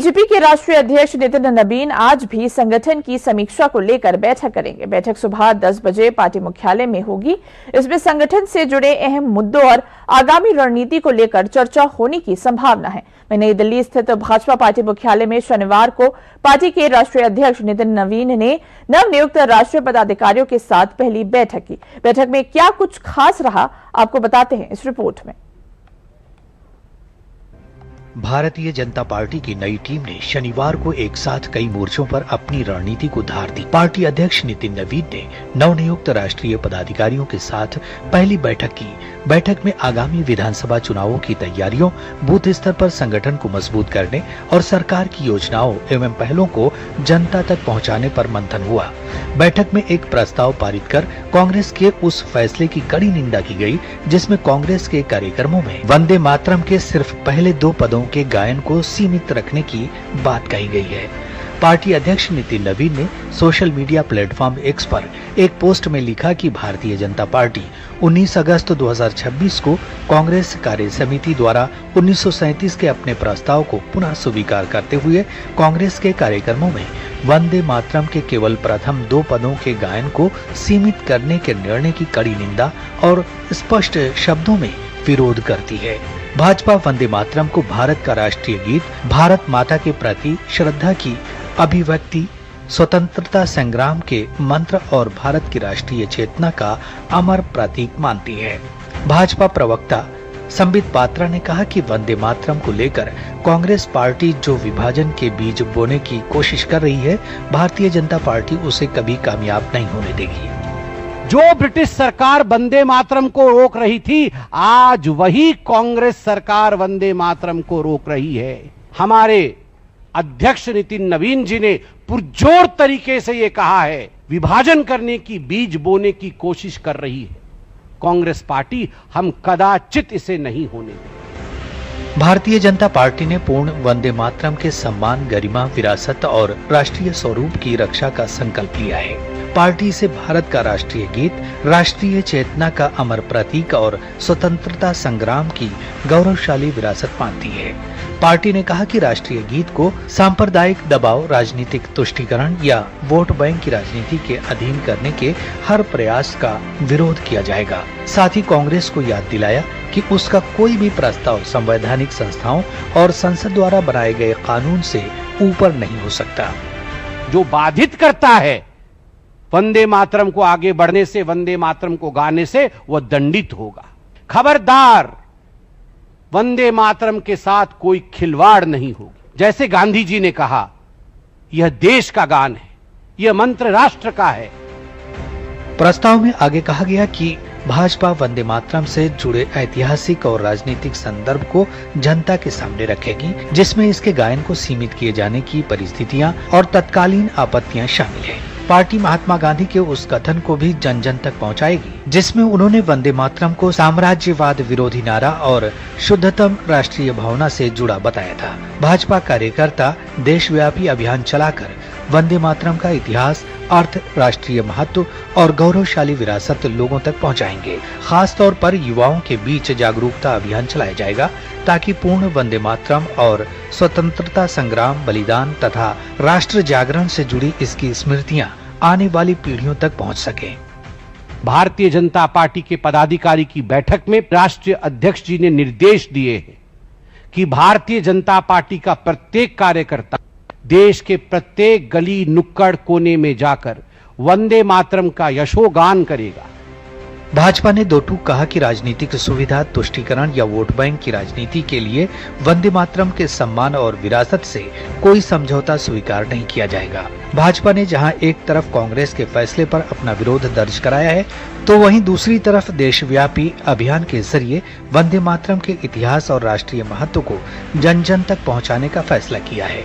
BJP के राष्ट्रीय अध्यक्ष नितिन नवीन आज भी संगठन की समीक्षा को लेकर बैठक करेंगे। बैठक सुबह 10 बजे पार्टी मुख्यालय में होगी। इसमें संगठन से जुड़े अहम मुद्दों और आगामी रणनीति को लेकर चर्चा होने की संभावना है। नई दिल्ली स्थित भाजपा पार्टी मुख्यालय में शनिवार को पार्टी के राष्ट्रीय अध्यक्ष नितिन नवीन ने नवनियुक्त राष्ट्रीय पदाधिकारियों के साथ पहली बैठक की। बैठक में क्या कुछ खास रहा, आपको बताते हैं इस रिपोर्ट में। भारतीय जनता पार्टी की नई टीम ने शनिवार को एक साथ कई मोर्चों पर अपनी रणनीति को धार दी। पार्टी अध्यक्ष नितिन नवीन ने नवनियुक्त राष्ट्रीय पदाधिकारियों के साथ पहली बैठक की। बैठक में आगामी विधानसभा चुनावों की तैयारियों, बूथ स्तर पर संगठन को मजबूत करने और सरकार की योजनाओं एवं पहलों को जनता तक पहुंचाने पर मंथन हुआ। बैठक में एक प्रस्ताव पारित कर कांग्रेस के उस फैसले की कड़ी निंदा की गई जिसमें कांग्रेस के कार्यक्रमों में वंदे मातरम के सिर्फ पहले 2 पदों के गायन को सीमित रखने की बात कही गई है। पार्टी अध्यक्ष नितिन नवीन ने सोशल मीडिया प्लेटफॉर्म एक्स पर एक पोस्ट में लिखा कि भारतीय जनता पार्टी 19 अगस्त 2026 को कांग्रेस कार्य समिति द्वारा 1937 के अपने प्रस्ताव को पुनः स्वीकार करते हुए कांग्रेस के कार्यक्रमों में वंदे मातरम के केवल प्रथम 2 पदों के गायन को सीमित करने के निर्णय की कड़ी निंदा और स्पष्ट शब्दों में विरोध करती है। भाजपा वंदे मातरम को भारत का राष्ट्रीय गीत, भारत माता के प्रति श्रद्धा की अभिव्यक्ति, स्वतंत्रता संग्राम के मंत्र और भारत की राष्ट्रीय चेतना का अमर प्रतीक मानती है। भाजपा प्रवक्ता संबित पात्रा ने कहा कि वंदे मातरम को लेकर कांग्रेस पार्टी जो विभाजन के बीज बोने की कोशिश कर रही है, भारतीय जनता पार्टी उसे कभी कामयाब नहीं होने देगी। जो ब्रिटिश सरकार वंदे मातरम को रोक रही थी, आज वही कांग्रेस सरकार वंदे मातरम को रोक रही है। हमारे अध्यक्ष नितिन नवीन जी ने पुरजोर तरीके से यह कहा है, विभाजन करने की बीज बोने की कोशिश कर रही है कांग्रेस पार्टी, हम कदाचित इसे नहीं होने देंगे। भारतीय जनता पार्टी ने पूर्ण वंदे मातरम के सम्मान, गरिमा, विरासत और राष्ट्रीय स्वरूप की रक्षा का संकल्प लिया है। पार्टी इसे भारत का राष्ट्रीय गीत, राष्ट्रीय चेतना का अमर प्रतीक और स्वतंत्रता संग्राम की गौरवशाली विरासत मानती है। पार्टी ने कहा कि राष्ट्रीय गीत को सांप्रदायिक दबाव, राजनीतिक तुष्टीकरण या वोट बैंक की राजनीति के अधीन करने के हर प्रयास का विरोध किया जाएगा। साथ ही कांग्रेस को याद दिलाया कि उसका कोई भी प्रस्ताव संवैधानिक संस्थाओं और संसद द्वारा बनाए गए कानून से ऊपर नहीं हो सकता। जो बाधित करता है वंदे मातरम को आगे बढ़ने से, वंदे मातरम को गाने से, वह दंडित होगा। खबरदार, वंदे मातरम के साथ कोई खिलवाड़ नहीं होगी। जैसे गांधी जी ने कहा, यह देश का गान है, यह मंत्र राष्ट्र का है। प्रस्ताव में आगे कहा गया कि भाजपा वंदे मातरम से जुड़े ऐतिहासिक और राजनीतिक संदर्भ को जनता के सामने रखेगी, जिसमें इसके गायन को सीमित किए जाने की परिस्थितियां और तत्कालीन आपत्तियां शामिल हैं। पार्टी महात्मा गांधी के उस कथन को भी जन जन तक पहुंचाएगी, जिसमें उन्होंने वंदे मातरम को साम्राज्यवाद विरोधी नारा और शुद्धतम राष्ट्रीय भावना से जुड़ा बताया था। भाजपा कार्यकर्ता देशव्यापी अभियान चलाकर वंदे मातरम का इतिहास, अर्थ, राष्ट्रीय महत्व और गौरवशाली विरासत लोगों तक पहुंचाएंगे। खास तौर पर युवाओं के बीच जागरूकता अभियान चलाया जाएगा ताकि पूर्ण वंदे मातरम और स्वतंत्रता संग्राम, बलिदान तथा राष्ट्र जागरण से जुड़ी इसकी स्मृतियां आने वाली पीढ़ियों तक पहुंच सके। भारतीय जनता पार्टी के पदाधिकारी की बैठक में राष्ट्रीय अध्यक्ष जी ने निर्देश दिए हैं कि भारतीय जनता पार्टी का प्रत्येक कार्यकर्ता देश के प्रत्येक गली नुक्कड़ कोने में जाकर वंदे मातरम का यशोगान करेगा। भाजपा ने 2 टूक कहा कि राजनीतिक सुविधा, तुष्टीकरण या वोट बैंक की राजनीति के लिए वंदे मातरम के सम्मान और विरासत से कोई समझौता स्वीकार नहीं किया जाएगा। भाजपा ने जहां एक तरफ कांग्रेस के फैसले पर अपना विरोध दर्ज कराया है, तो वहीं दूसरी तरफ देशव्यापी अभियान के जरिए वंदे मातरम के इतिहास और राष्ट्रीय महत्व को जन जन तक पहुंचाने का फैसला किया है।